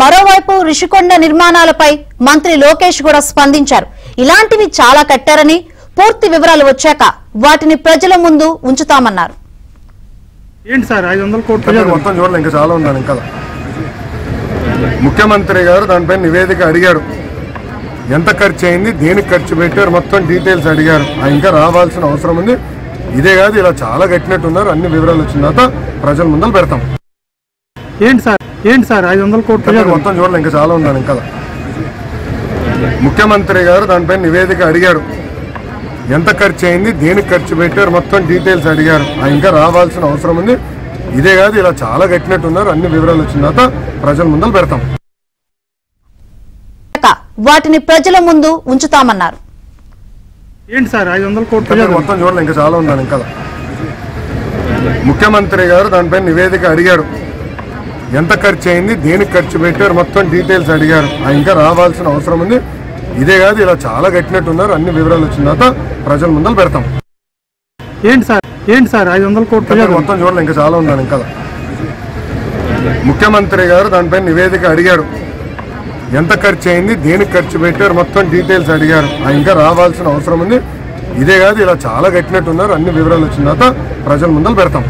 మరోవైపు రిషికొండ నిర్మాణాలపై మంత్రి లోకేష్ కూడా స్పందించారు. ఇలాంటివి చాలా కట్టారని, పూర్తి వివరాలు వచ్చాక వాటిని ప్రజల ముందు ఉంచుతామన్నారు. ఏంటి సార్ 500 కోట్లు మొత్తం చూడాలి, ఇంకా చాలా ఉండాలి. ఇంకా ముఖ్యమంత్రి గారు దానిపై నివేదిక అడిగారు. ఎంత ఖర్చు అయింది, దేనికి ఖర్చు పెట్టారు, మొత్తం డీటెయిల్స్ అడిగారు. ఇంకా రావాల్సిన అవసరం ఉంది. ఇదే కాదు, ఇలా చాలా కట్టినట్టున్నారు. అన్ని వివరాలు వచ్చిన తర్వాత ప్రజల ముందర పెడతాం. ఏంటి సార్ 500 కోట్లు మొత్తం చూడాలి, ఇంకా చాలా ఉండాలి. ఇంకా ముఖ్యమంత్రి గారు దానిపై నివేదిక అడిగారు. ఎంత ఖర్చు అయింది, దేనికి ఖర్చు పెట్టారు, మొత్తం డీటెయిల్స్ అడిగారు. ఇంకా రావాల్సిన అవసరం ఉంది. ఇదే కాదు, ఇలా చాలా కట్టినట్టున్నారు. అన్ని వివరాలు వచ్చిన తర్వాత ప్రజల ముందర పెడతాం. వాటిని ప్రజల ముందు ఉంచుతామన్నారు. ఏంటి సార్ 500 కోట్లు మొత్తం చూడాలి, ఇంకా చాలా ఉండాలి. ఇంకా ముఖ్యమంత్రి గారు దానిపై నివేదిక అడిగారు. ఎంత ఖర్చు అయింది, దేనికి ఖర్చు పెట్టారు, మొత్తం డీటెయిల్స్ అడిగారు. ఇంకా రావాల్సిన అవసరం ఉంది. ఇదే కాదు, ఇలా చాలా కట్టినట్టున్నారు. అన్ని వివరాలు వచ్చిన తర్వాత ప్రజల ముందర పెడతాం. ఏంటి సార్ 500 కోట్లు మొత్తం చూడాలి, ఇంకా చాలా ఉండాలి. ఇంకా ముఖ్యమంత్రి గారు దానిపై నివేదిక అడిగారు. ఎంత ఖర్చు అయింది, దేనికి ఖర్చు పెట్టారు, మొత్తం డీటెయిల్స్ అడిగారు. ఇంకా రావాల్సిన అవసరం ఉంది. ఇదే కాదు, ఇలా చాలా కట్టినట్టున్నారు. అన్ని వివరాలు వచ్చిన తర్వాత ప్రజల ముందర పెడతాం.